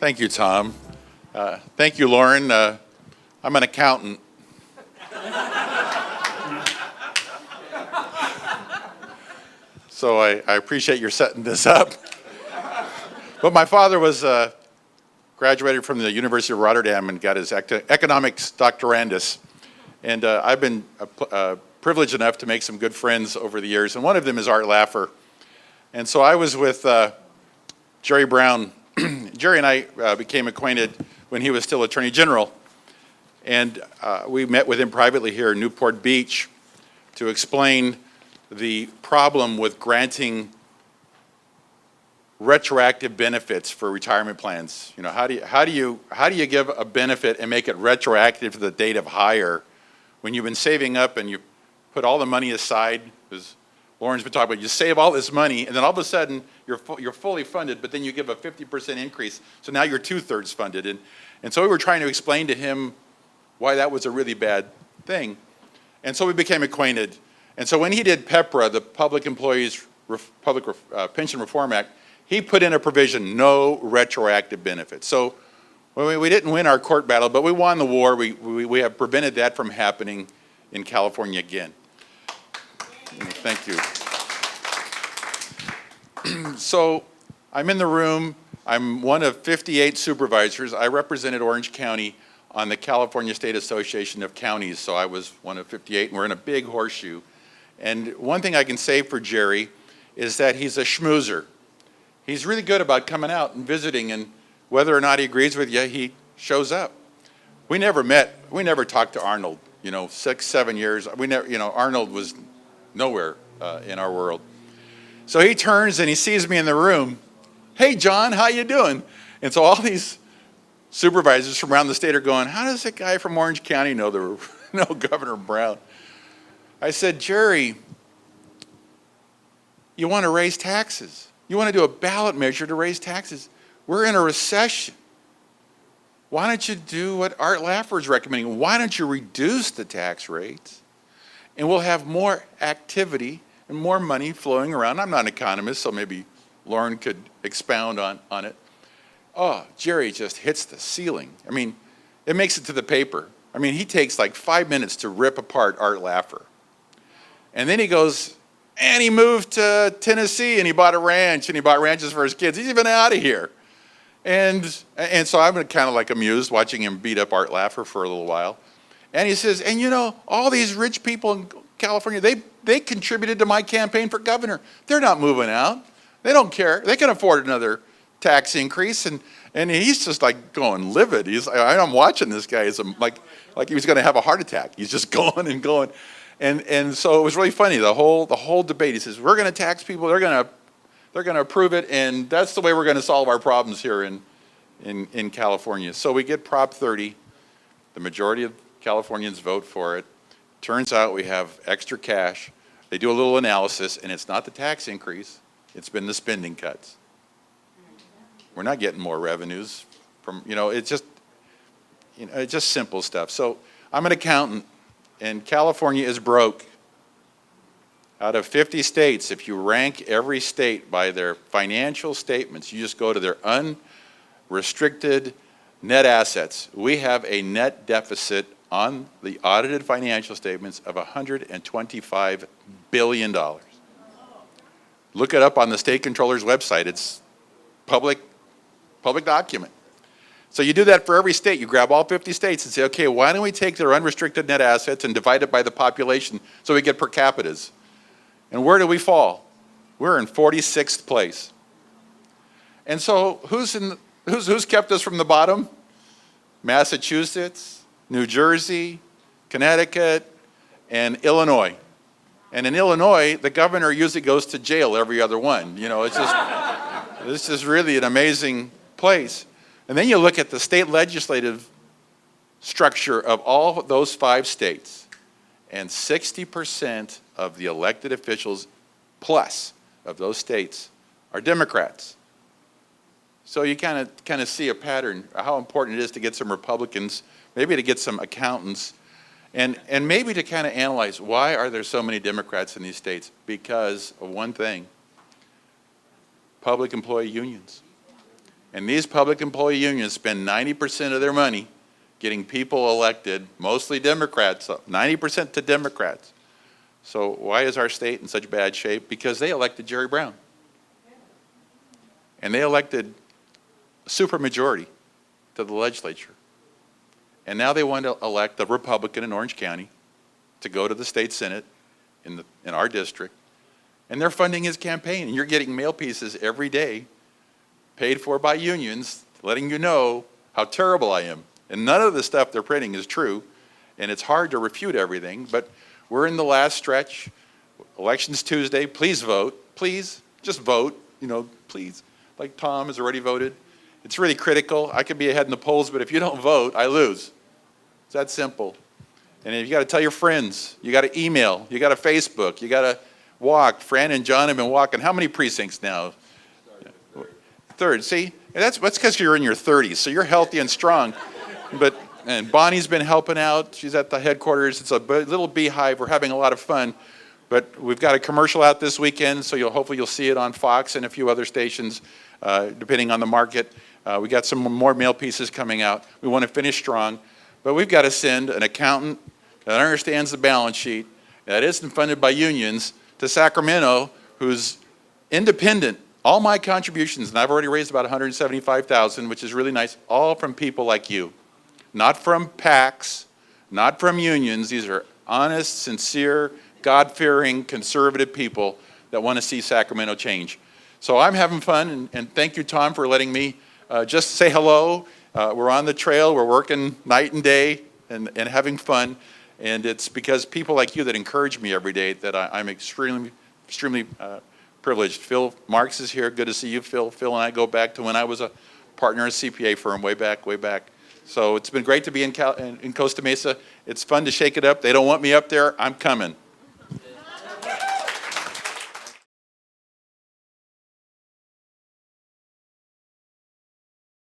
Thank you, Tom. Thank you, Lauren. I'm an accountant. So I appreciate your setting this up. But my father was graduated from the University of Rotterdam and got his economics doctorandus. And I've been privileged enough to make some good friends over the years. And one of them is Art Laffer. And so I was with Jerry Brown. Jerry and I became acquainted when he was still Attorney General. And we met with him privately here in Newport Beach to explain the problem with granting retroactive benefits for retirement plans. You know, how do you give a benefit and make it retroactive to the date of hire when you've been saving up and you put all the money aside? As Lauren's been talking about, you save all this money and then all of a sudden you're fully funded, but then you give a 50% increase, so now you're 2/3 funded. And so we were trying to explain to him why that was a really bad thing. And so we became acquainted. And so when he did PEPRA, the Public Employees Pension Reform Act, he put in a provision, no retroactive benefits. So we didn't win our court battle, but we won the war. We have prevented that from happening in California again. Thank you. So I'm in the room. I'm one of 58 supervisors. I represented Orange County on the California State Association of Counties, so I was one of 58, and we're in a big horseshoe. And one thing I can say for Jerry is that he's a schmoozer. He's really good about coming out and visiting, and whether or not he agrees with you, he shows up. We never met. We never talked to Arnold. 6, 7 years. We never. Arnold was nowhere in our world. So he turns and he sees me in the room. Hey, John, how you doing? And so all these supervisors from around the state are going, how does a guy from Orange County know Governor Brown? I said, Jerry, you want to raise taxes. You want to do a ballot measure to raise taxes. We're in a recession. Why don't you do what Art Laffer is recommending? Why don't you reduce the tax rates? And we'll have more activity and more money flowing around. I'm not an economist, so maybe Lauren could expound on it. Oh, Jerry just hits the ceiling. I mean, it makes it to the paper. I mean, he takes like 5 minutes to rip apart Art Laffer. And then he goes, and he moved to Tennessee and he bought a ranch and he bought ranches for his kids. He's even out of here. And so I'm kind of like amused watching him beat up Art Laffer for a little while. And he says, and all these rich people in California, they contributed to my campaign for governor. They're not moving out. They don't care. They can afford another tax increase. And he's just like going livid. I'm watching this guy like he was going to have a heart attack. He's just going and going. And so it was really funny, the whole debate. He says, we're going to tax people, they're going to approve it, and that's the way we're going to solve our problems here in California. So we get Prop 30. The majority of Californians vote for it. Turns out we have extra cash. They do a little analysis, and it's not the tax increase, it's been the spending cuts. We're not getting more revenues from, it's just simple stuff. So I'm an accountant. And California is broke. Out of 50 states, if you rank every state by their financial statements, you just go to their unrestricted net assets, we have a net deficit on the audited financial statements of $125 billion. Look it up on the state controller's website. It's public document. So you do that for every state. You grab all 50 states and say, okay, why don't we take their unrestricted net assets and divide it by the population so we get per capitas? And where do we fall? We're in 46th place. And so who's kept us from the bottom? Massachusetts, New Jersey, Connecticut, and Illinois. And in Illinois, the governor usually goes to jail every other one. This is really an amazing place. And then you look at the state legislative structure of all of those 5 states, and 60% of the elected officials plus of those states are Democrats. So you kind of see a pattern, how important it is to get some Republicans, maybe to get some accountants, and maybe to kind of analyze why are there so many Democrats in these states? Because of one thing, public employee unions. And these public employee unions spend 90% of their money getting people elected, mostly Democrats, 90% to Democrats. So why is our state in such bad shape? Because they elected Jerry Brown. And they elected a supermajority to the legislature. And now they want to elect a Republican in Orange County to go to the state Senate in our district. And they're funding his campaign. And you're getting mail pieces every day paid for by unions letting you know how terrible I am. And none of the stuff they're printing is true. And it's hard to refute everything. But we're in the last stretch. Election's Tuesday. Please vote. Please, just vote. Please. Like Tom has already voted. It's really critical. I could be ahead in the polls, but if you don't vote, I lose. It's that simple. And you got to tell your friends. You got to email. You got to Facebook. You got to walk. Fran and John have been walking. How many precincts now? Third. See, that's because you're in your 30s, so you're healthy and strong. And Bonnie's been helping out. She's at the headquarters. It's a little beehive. We're having a lot of fun. But we've got a commercial out this weekend, so hopefully you'll see it on Fox and a few other stations, depending on the market. We got some more mail pieces coming out. We want to finish strong. But we've got to send an accountant that understands the balance sheet, that isn't funded by unions, to Sacramento, who's independent. All my contributions, and I've already raised about $175,000, which is really nice, all from people like you. Not from PACs, not from unions. These are honest, sincere, God-fearing, conservative people that want to see Sacramento change. So I'm having fun, and thank you, Tom, for letting me just say hello. We're on the trail. We're working night and day and having fun. And it's because people like you that encourage me every day that I'm extremely privileged. Phil Marks is here. Good to see you, Phil. Phil and I go back to when I was a partner in a CPA firm way back. So it's been great to be in Costa Mesa. It's fun to shake it up. They don't want me up there. I'm coming.